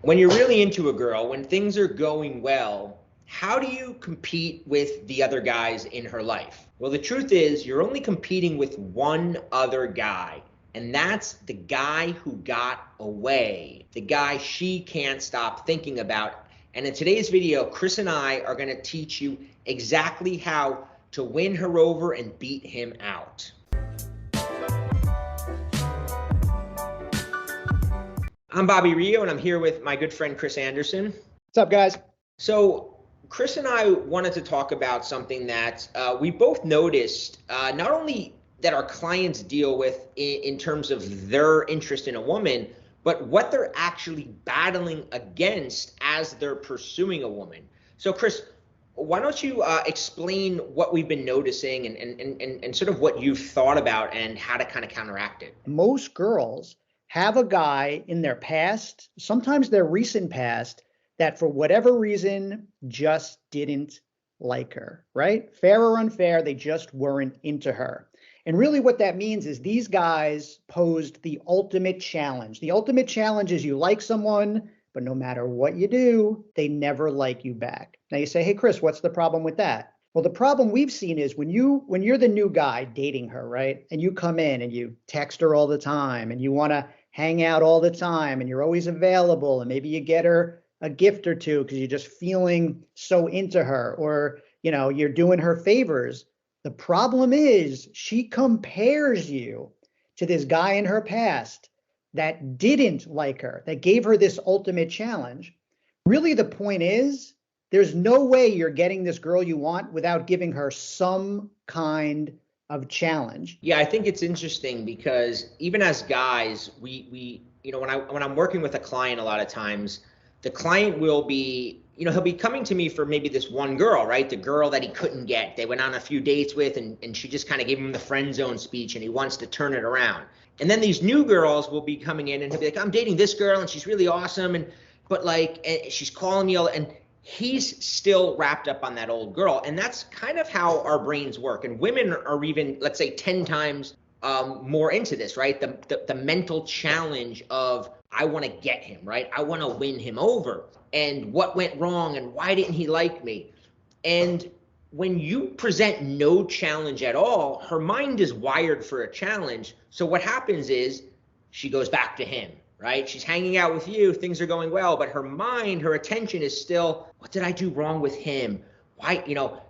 When you're really into a girl, when things are going well, how do you compete with the other guys in her life? Well, the truth is, you're only competing with one other guy, and that's the guy who got away, the guy she can't stop thinking about. And in today's video, Chris and I are going to teach you exactly how to win her over and beat him out. I'm Bobby Rio, and I'm here with my good friend Chris Anderson. What's up, guys? So, Chris and I wanted to talk about something that we both noticed, not only that our clients deal with in terms of their interest in a woman, but what they're actually battling against as they're pursuing a woman. So, Chris, why don't you explain what we've been noticing and sort of what you've thought about and how to kind of counteract it? Most girls have a guy in their past, sometimes their recent past, that for whatever reason just didn't like her, right? Fair or unfair, they just weren't into her. And really what that means is these guys posed the ultimate challenge. The ultimate challenge is you like someone, but no matter what you do, they never like you back. Now you say, hey, Chris, what's the problem with that? Well, the problem we've seen is when you're the new guy dating her, right? And you come in and you text her all the time and you want to hang out all the time and you're always available and maybe you get her a gift or two because you're just feeling so into her, or you're doing her favors. The problem is she compares you to this guy in her past that didn't like her, that gave her this ultimate challenge. Really, the point is there's no way you're getting this girl you want without giving her some kind of challenge. Yeah, I think it's interesting because even as guys, we when I'm working with a client, a lot of times the client will be, he'll be coming to me for maybe this one girl, right? The girl that he couldn't get. They went on a few dates with and she just kind of gave him the friend zone speech and he wants to turn it around. And then these new girls will be coming in and he'll be like, I'm dating this girl and she's really awesome, but she's calling me and he's still wrapped up on that old girl. And that's kind of how our brains work. And women are even, let's say, 10 times more into this, right? The mental challenge of, I want to get him, right? I want to win him over. And what went wrong and why didn't he like me? And when you present no challenge at all, her mind is wired for a challenge. So what happens is she goes back to him. Right? She's hanging out with you, things are going well, but her mind, her attention is still, what did I do wrong with him? Why,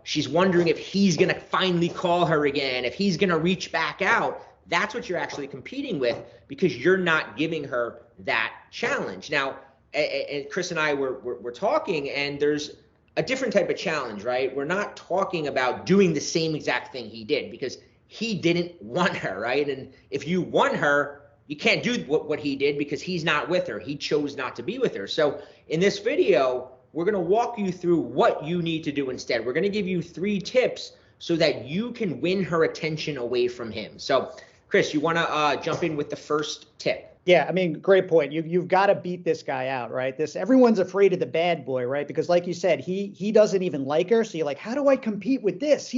she's wondering if he's going to finally call her again, if he's going to reach back out. That's what you're actually competing with because you're not giving her that challenge. Now, and Chris and I were talking, and there's a different type of challenge, right? We're not talking about doing the same exact thing he did because he didn't want her, right? And if you want her, you can't do what he did because he's not with her. He chose not to be with her. So in this video, we're going to walk you through what you need to do instead. We're going to give you 3 tips so that you can win her attention away from him. So, Chris, you want to jump in with the first tip? Yeah, I mean, great point. You've got to beat this guy out, right? Everyone's afraid of the bad boy, right? Because like you said, he doesn't even like her. So you're like, how do I compete with this?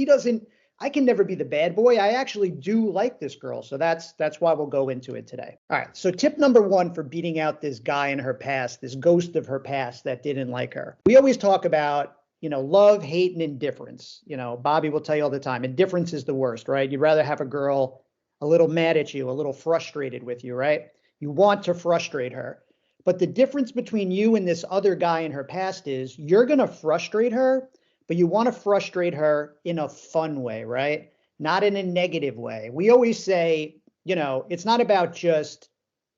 I can never be the bad boy. I actually do like this girl. So that's why we'll go into it today. All right. So tip number 1 for beating out this guy in her past, this ghost of her past that didn't like her. We always talk about, love, hate, and indifference. Bobby will tell you all the time, indifference is the worst, right? You'd rather have a girl a little mad at you, a little frustrated with you, right? You want to frustrate her. But the difference between you and this other guy in her past is you're going to frustrate her, but you want to frustrate her in a fun way, right? Not in a negative way. We always say, it's not about just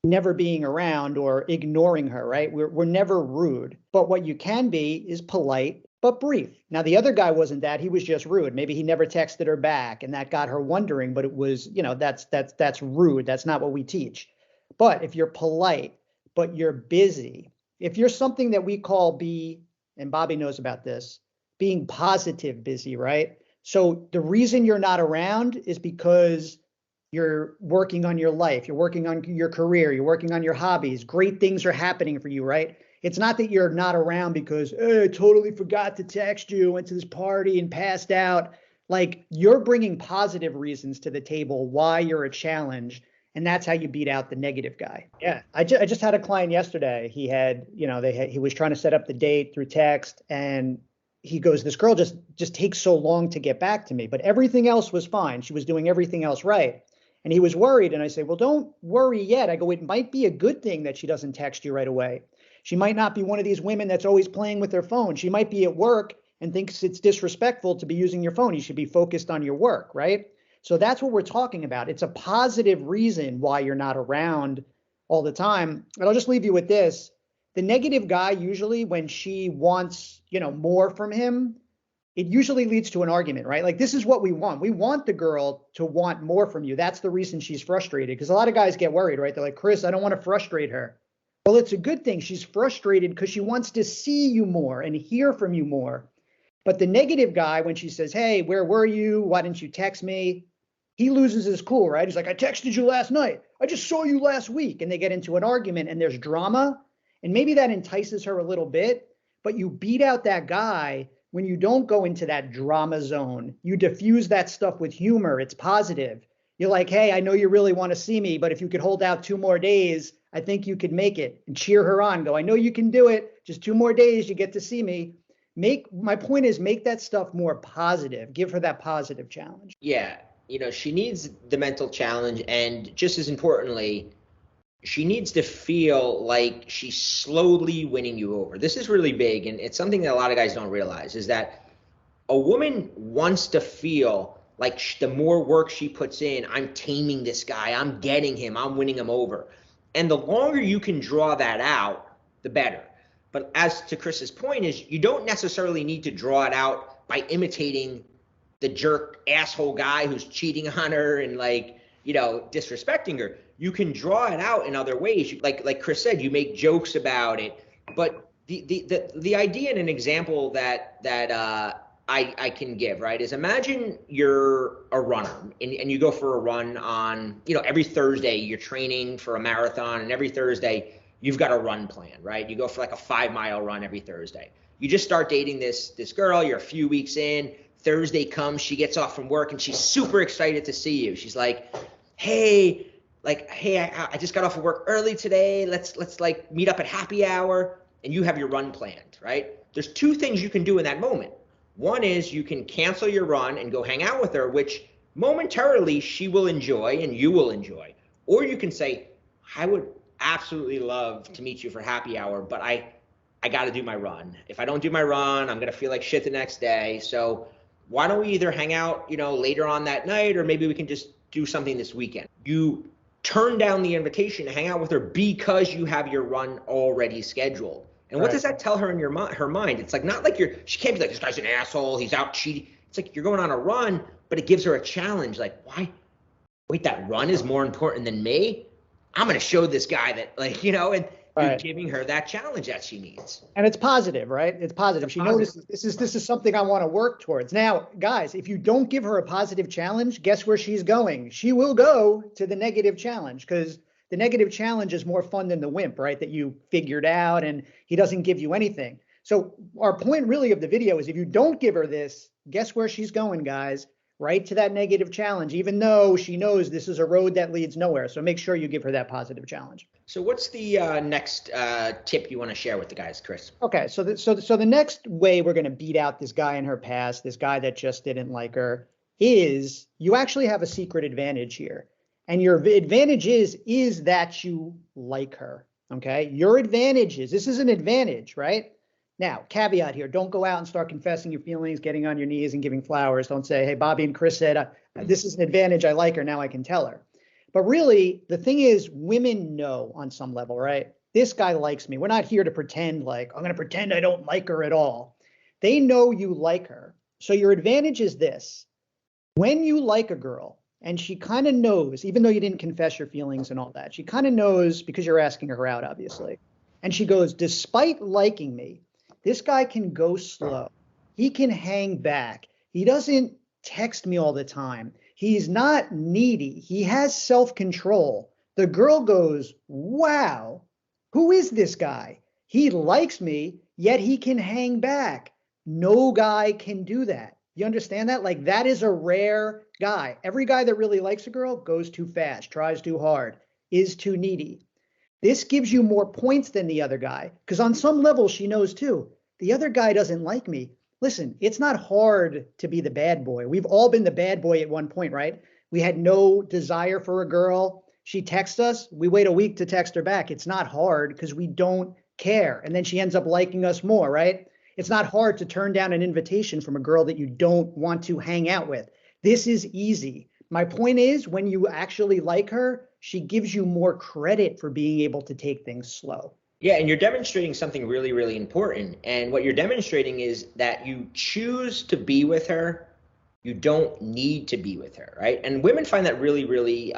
never being around or ignoring her, right? We're never rude. But what you can be is polite, but brief. Now, the other guy wasn't that. He was just rude. Maybe he never texted her back and that got her wondering, but it was, that's rude. That's not what we teach. But if you're polite, but you're busy, if you're something that we call and Bobby knows about this, being positive busy, right? So the reason you're not around is because you're working on your life, you're working on your career, you're working on your hobbies, great things are happening for you, right? It's not that you're not around because, hey, I totally forgot to text you, went to this party and passed out. Like, you're bringing positive reasons to the table why you're a challenge And that's how you beat out the negative guy. Yeah. I just had a client yesterday. He had, he was trying to set up the date through text, and he goes, this girl just takes so long to get back to me, but everything else was fine. She was doing everything else right. And he was worried. And I say, well, don't worry yet. I go, it might be a good thing that she doesn't text you right away. She might not be one of these women that's always playing with their phone. She might be at work and thinks it's disrespectful to be using your phone. You should be focused on your work, right? So that's what we're talking about. It's a positive reason why you're not around all the time. And I'll just leave you with this. The negative guy, usually when she wants, more from him, it usually leads to an argument, right? Like, this is what we want. We want the girl to want more from you. That's the reason she's frustrated, because a lot of guys get worried, right? They're like, Chris, I don't want to frustrate her. Well, it's a good thing. She's frustrated because she wants to see you more and hear from you more. But the negative guy, when she says, hey, where were you? Why didn't you text me? He loses his cool, right? He's like, I texted you last night. I just saw you last week. And they get into an argument and there's drama. And maybe that entices her a little bit, but you beat out that guy when you don't go into that drama zone. You diffuse that stuff with humor. It's positive. You're like, hey, I know you really want to see me, but if you could hold out 2 more days, I think you could make it. And cheer her on. Go, I know you can do it. Just 2 more days, you get to see me. My point is, make that stuff more positive. Give her that positive challenge. Yeah. She needs the mental challenge, and just as importantly, she needs to feel like she's slowly winning you over. This is really big, and it's something that a lot of guys don't realize, is that a woman wants to feel like the more work she puts in, I'm taming this guy, I'm getting him, I'm winning him over. And the longer you can draw that out, the better. But as to Chris's point is, you don't necessarily need to draw it out by imitating the jerk asshole guy who's cheating on her and disrespecting her. You can draw it out in other ways. Like Chris said, you make jokes about it. But the idea and an example that I can give, right, is imagine you're a runner and you go for a run on, every Thursday you're training for a marathon, and every Thursday you've got a run plan, right? You go for like a 5-mile run every Thursday. You just start dating this girl, you're a few weeks in. Thursday comes, she gets off from work and she's super excited to see you. She's like, hey, I just got off of work early today. Let's meet up at happy hour. And you have your run planned, right? There's 2 things you can do in that moment. One is you can cancel your run and go hang out with her, which momentarily she will enjoy and you will enjoy. Or you can say, I would absolutely love to meet you for happy hour, but I got to do my run. If I don't do my run, I'm going to feel like shit the next day. So why don't we either hang out, later on that night, or maybe we can just do something this weekend. You turn down the invitation to hang out with her because you have your run already scheduled. And what does that tell her in her mind? It's like, not like she can't be like, this guy's an asshole, he's out cheating. It's like, you're going on a run, but it gives her a challenge. Like, why? Wait, that run is more important than me? I'm going to show this guy that, and you're giving her that challenge that she needs. And it's positive, right? It's positive. She notices this is something I want to work towards. Now, guys, if you don't give her a positive challenge, guess where she's going? She will go to the negative challenge, because the negative challenge is more fun than the wimp, right? That you figured out and he doesn't give you anything. So our point really of the video is, if you don't give her this, guess where she's going, guys? Right to that negative challenge, even though she knows this is a road that leads nowhere. So make sure you give her that positive challenge. So what's the next tip you want to share with the guys, Chris? Okay, so the next way we're going to beat out this guy in her past, this guy that just didn't like her, is you actually have a secret advantage here. And your advantage is that you like her, okay? Your advantage is, this is an advantage, right? Now, caveat here, don't go out and start confessing your feelings, getting on your knees and giving flowers. Don't say, hey, Bobby and Chris said, this is an advantage. I like her. Now I can tell her. But really, the thing is, women know on some level, right? This guy likes me. We're not here to pretend like, I'm going to pretend I don't like her at all. They know you like her. So your advantage is this. When you like a girl and she kind of knows, even though you didn't confess your feelings and all that, she kind of knows because you're asking her out, obviously. And she goes, despite liking me, this guy can go slow. He can hang back. He doesn't text me all the time. He's not needy. He has self-control. The girl goes, wow, who is this guy? He likes me, yet he can hang back. No guy can do that. You understand that? Like that is a rare guy. Every guy that really likes a girl goes too fast, tries too hard, is too needy. This gives you more points than the other guy because on some level she knows too. The other guy doesn't like me. Listen, it's not hard to be the bad boy. We've all been the bad boy at one point, right? We had no desire for a girl. She texts us. We wait a week to text her back. It's not hard because we don't care. And then she ends up liking us more, right? It's not hard to turn down an invitation from a girl that you don't want to hang out with. This is easy. My point is, when you actually like her, she gives you more credit for being able to take things slow. Yeah, and you're demonstrating something really, really important. And what you're demonstrating is that you choose to be with her. You don't need to be with her, right? And women find that really, really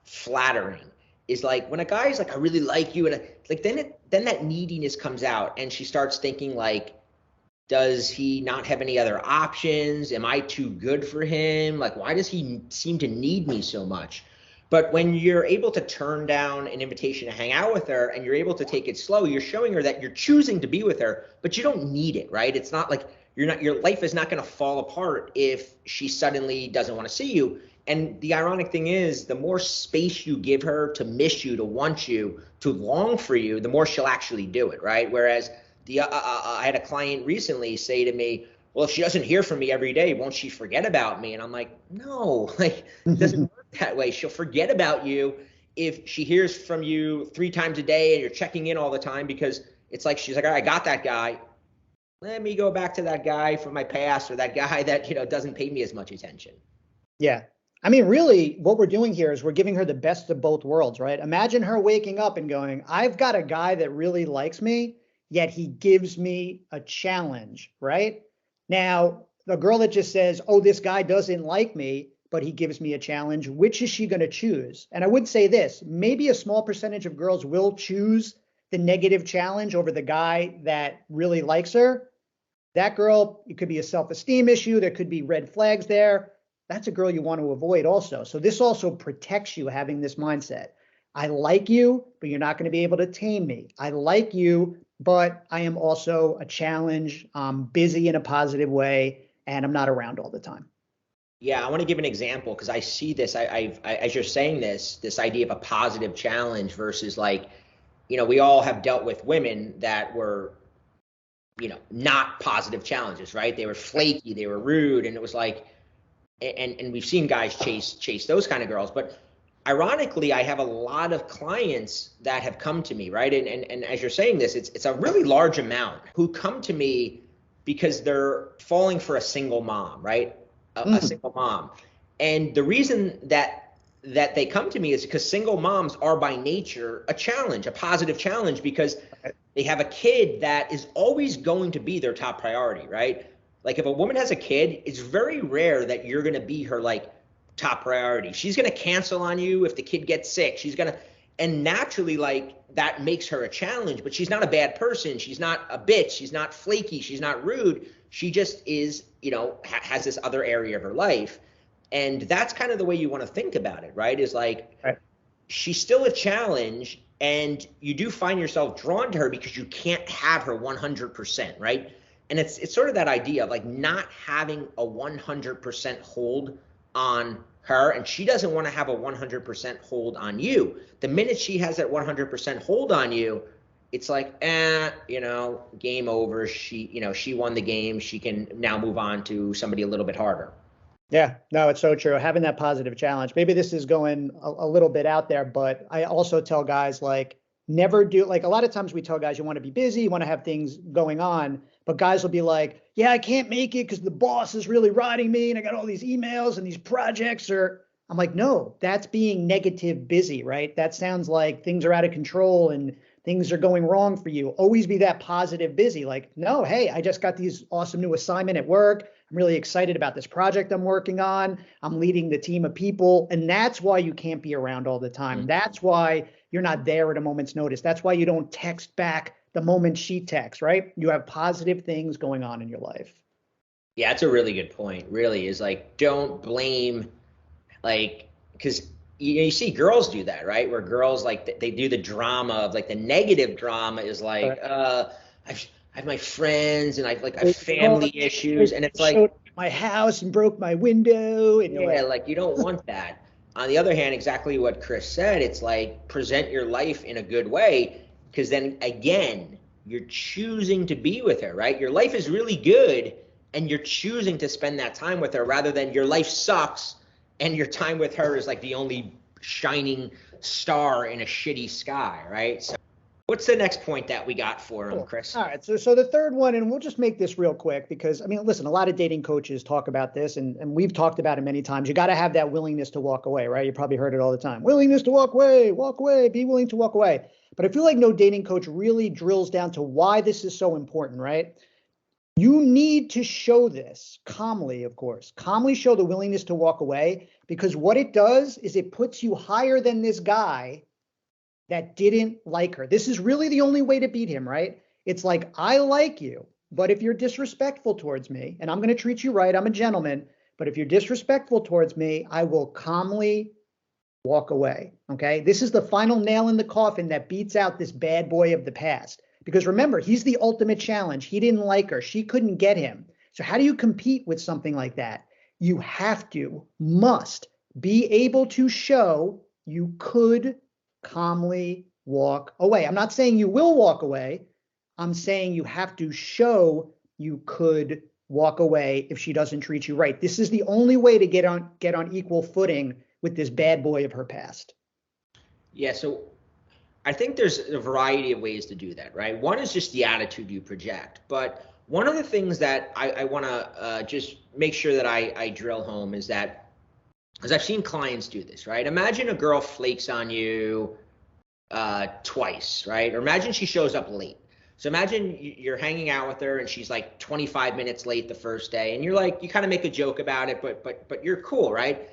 flattering. Is like when a guy's like, I really like you, and like then that neediness comes out, and she starts thinking like, does he not have any other options? Am I too good for him? Like, why does he seem to need me so much? But when you're able to turn down an invitation to hang out with her and you're able to take it slow, you're showing her that you're choosing to be with her, but you don't need it, right? It's not like your life is not going to fall apart if she suddenly doesn't want to see you. And the ironic thing is, the more space you give her to miss you, to want you, to long for you, the more she'll actually do it, right? Whereas I had a client recently say to me, well, if she doesn't hear from me every day, won't she forget about me? And I'm like, no, like it doesn't work that way. She'll forget about you if she hears from you 3 times a day and you're checking in all the time, because it's like she's like, all right, I got that guy. Let me go back to that guy from my past, or that guy that, doesn't pay me as much attention. Yeah. I mean, really, what we're doing here is we're giving her the best of both worlds, right? Imagine her waking up and going, I've got a guy that really likes me, yet he gives me a challenge, right? Now, the girl that just says, oh, this guy doesn't like me, but he gives me a challenge, which is she going to choose? And I would say this, maybe a small percentage of girls will choose the negative challenge over the guy that really likes her. That girl, it could be a self-esteem issue. There could be red flags there. That's a girl you want to avoid also. So this also protects you, having this mindset. I like you, but you're not going to be able to tame me. I like you, but I am also a challenge. I'm busy in a positive way, and I'm not around all the time. Yeah, I want to give an example because I see this. As you're saying this idea of a positive challenge versus like, we all have dealt with women that were, not positive challenges, right? They were flaky, they were rude, and it was like, and we've seen guys chase those kind of girls. But ironically, I have a lot of clients that have come to me, right? And as you're saying this, it's a really large amount who come to me because they're falling for a single mom, right? A single mom. And the reason that they come to me is because single moms are by nature a challenge, a positive challenge, because they have a kid that is always going to be their top priority, right? Like if a woman has a kid, it's very rare that you're going to be her like top priority. She's going to cancel on you if the kid gets sick. And naturally, like that makes her a challenge, but she's not a bad person. She's not a bitch. She's not flaky. She's not rude. She just is, has this other area of her life. And that's kind of the way you want to think about it, right? Is like, she's still a challenge, and you do find yourself drawn to her because you can't have her 100%, right? And it's sort of that idea of like not having a 100% hold on her, and she doesn't want to have a 100% hold on you. The minute she has that 100% hold on you, it's like, game over. She won the game. She can now move on to somebody a little bit harder. Yeah, no, it's so true. Having that positive challenge. Maybe this is going a little bit out there, but I also tell guys like never do, like a lot of times we tell guys you want to be busy, you want to have things going on, but guys will be like, yeah, I can't make it because the boss is really riding me and I got all these emails and these projects. Or I'm like, no, that's being negative busy, right? That sounds like things are out of control and things are going wrong for you. Always be that positive busy. Like, no, hey, I just got these awesome new assignment at work. I'm really excited about this project I'm working on. I'm leading the team of people. And that's why you can't be around all the time. Mm-hmm. That's why you're not there at a moment's notice. That's why you don't text back the moment she texts, right? You have positive things going on in your life. Yeah, that's a really good point. Really is like, don't blame, like, because you see girls do that, right? Where girls like they do the drama of like the negative drama is like, I have my friends and I have family issues, and it's like my house and broke my window. And Yeah, like you don't want that. On the other hand, exactly what Chris said, it's like present your life in a good way, because then again, you're choosing to be with her, right? Your life is really good and you're choosing to spend that time with her rather than your life sucks and your time with her is like the only shining star in a shitty sky, right? So what's the next point that we got for him, Cool. Chris? All right. So the third one, and we'll just make this real quick because I mean, listen, a lot of dating coaches talk about this and we've talked about it many times. You got to have that willingness to walk away, right? You probably heard it all the time. Willingness to walk away, be willing to walk away. But I feel like no dating coach really drills down to why this is so important, right? You need to show this calmly, of course, calmly show the willingness to walk away, because what it does is it puts you higher than this guy that didn't like her. This is really the only way to beat him, right? It's like, I like you, but if you're disrespectful towards me, and I'm going to treat you right, I'm a gentleman, but if you're disrespectful towards me, I will calmly walk away. Okay. This is the final nail in the coffin that beats out this bad boy of the past. Because remember, he's the ultimate challenge. He didn't like her. She couldn't get him. So how do you compete with something like that? You must be able to show you could calmly walk away. I'm not saying you will walk away. I'm saying you have to show you could walk away if she doesn't treat you right. This is the only way to get on equal footing with this bad boy of her past. Yeah, so I think there's a variety of ways to do that, right? One is just the attitude you project. But one of the things that I want to just make sure that I drill home is that, as I've seen clients do this, right? Imagine a girl flakes on you twice, right? Or imagine she shows up late. So imagine you're hanging out with her and she's like 25 minutes late the first day, and you're like, you kind of make a joke about it, but you're cool, right?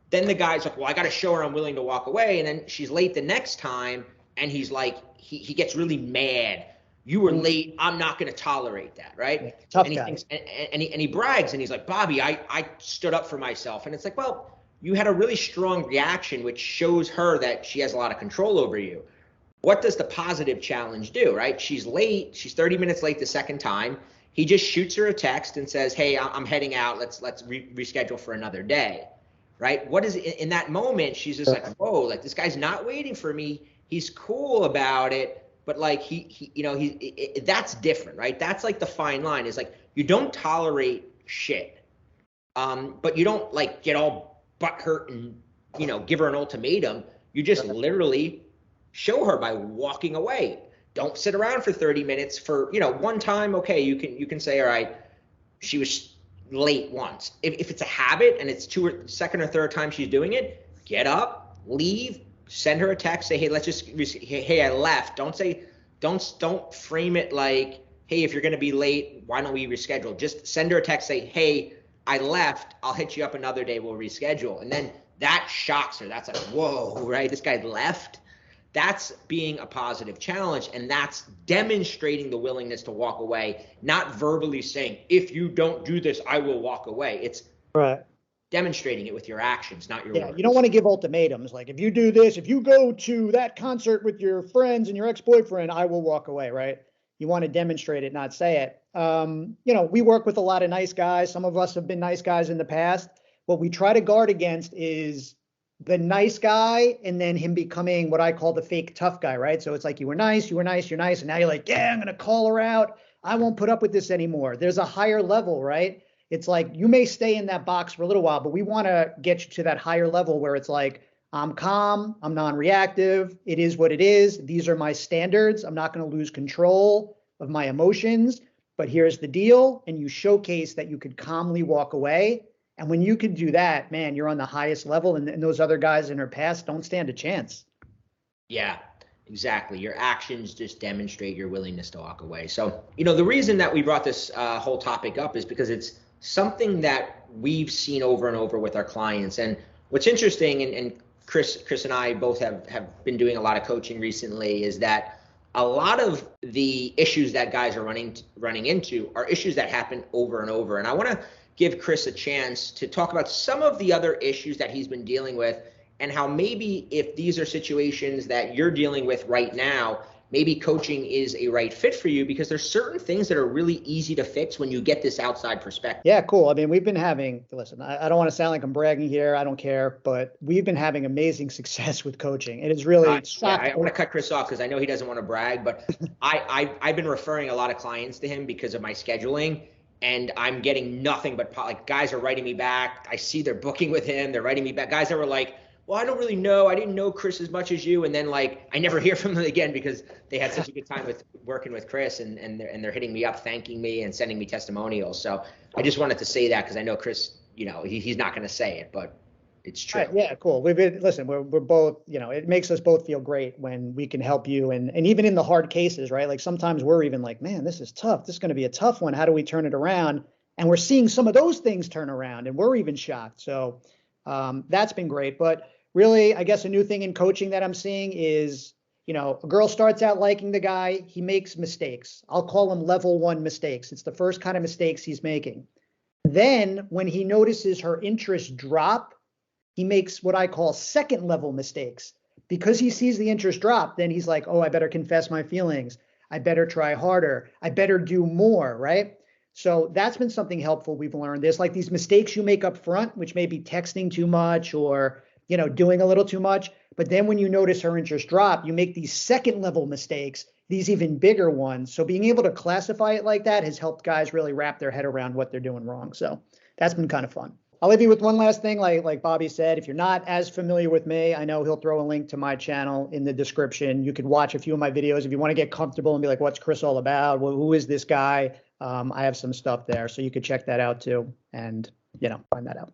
Then the guy's like, well, I got to show her I'm willing to walk away. And then she's late the next time, and he's like, he gets really mad. You were late. I'm not going to tolerate that, right? Tough and he guy. thinks, and he brags, and he's like, Bobby, I stood up for myself. And it's like, well, you had a really strong reaction, which shows her that she has a lot of control over you. What does the positive challenge do, right? She's late. She's 30 minutes late the second time. He just shoots her a text and says, hey, I'm heading out. Let's reschedule for another day, right? What is in that moment? She's just like, whoa, like this guy's not waiting for me. He's cool about it, but like that's different, right? That's like the fine line. Is like you don't tolerate shit, but you don't like get all butthurt and give her an ultimatum. You just literally show her by walking away. Don't sit around for 30 minutes for one time. Okay, you can say, all right, she was late once. If it's a habit and it's second or third time she's doing it, get up, leave. Send her a text, say, hey, hey, I left. Don't frame it like, hey, if you're going to be late, why don't we reschedule? Just send her a text, say, hey, I left. I'll hit you up another day. We'll reschedule. And then that shocks her. That's like, whoa, right? This guy left. That's being a positive challenge. And that's demonstrating the willingness to walk away, not verbally saying, if you don't do this, I will walk away. It's right. Demonstrating it with your actions, not your words. You don't want to give ultimatums like, if you do this, if you go to that concert with your friends and your ex-boyfriend, I will walk away, right? You want to demonstrate it, not say it. We work with a lot of nice guys. Some of us have been nice guys in the past. What we try to guard against is the nice guy and then him becoming what I call the fake tough guy, right? So it's like, you were nice, you're nice. And now you're like, yeah, I'm going to call her out. I won't put up with this anymore. There's a higher level, right? It's like you may stay in that box for a little while, but we want to get you to that higher level where it's like, I'm calm, I'm non-reactive, it is what it is. These are my standards. I'm not going to lose control of my emotions, but here's the deal. And you showcase that you could calmly walk away. And when you can do that, man, you're on the highest level, and those other guys in her past don't stand a chance. Yeah, exactly. Your actions just demonstrate your willingness to walk away. So, the reason that we brought this whole topic up is because it's something that we've seen over and over with our clients. And what's interesting, and Chris and I both have been doing a lot of coaching recently, is that a lot of the issues that guys are running into are issues that happen over and over. And I want to give Chris a chance to talk about some of the other issues that he's been dealing with, and how maybe if these are situations that you're dealing with right now, maybe coaching is a right fit for you, because there's certain things that are really easy to fix when you get this outside perspective. Yeah, cool. I mean, we've been having, listen, I don't want to sound like I'm bragging here. I don't care, but we've been having amazing success with coaching. It is really I want to cut Chris off because I know he doesn't want to brag, but I've been referring a lot of clients to him because of my scheduling, and I'm getting nothing but like guys are writing me back. I see they're booking with him. They're writing me back. Guys that were like, well, I don't really know. I didn't know Chris as much as you. And then like, I never hear from them again because they had such a good time with working with Chris, and they're hitting me up, thanking me and sending me testimonials. So I just wanted to say that because I know Chris, you know, he's not going to say it, but it's true. Right, yeah, cool. We're both, you know, it makes us both feel great when we can help you. And even in the hard cases, right? Like sometimes we're even like, man, this is tough. This is going to be a tough one. How do we turn it around? And we're seeing some of those things turn around and we're even shocked. So that's been great. But really, I guess a new thing in coaching that I'm seeing is, you know, a girl starts out liking the guy. He makes mistakes. I'll call them level 1 mistakes. It's the first kind of mistakes he's making. Then when he notices her interest drop, he makes what I call second level mistakes. Because he sees the interest drop, then he's like, oh, I better confess my feelings. I better try harder. I better do more, right? So that's been something helpful we've learned. There's like these mistakes you make up front, which may be texting too much or, you know, doing a little too much. But then when you notice her interest drop, you make these second level mistakes, these even bigger ones. So being able to classify it like that has helped guys really wrap their head around what they're doing wrong. So that's been kind of fun. I'll leave you with one last thing. Like Bobby said, if you're not as familiar with me, I know he'll throw a link to my channel in the description. You could watch a few of my videos if you want to get comfortable and be like, what's Chris all about? Well, who is this guy? I have some stuff there, so you could check that out too and, you know, find that out.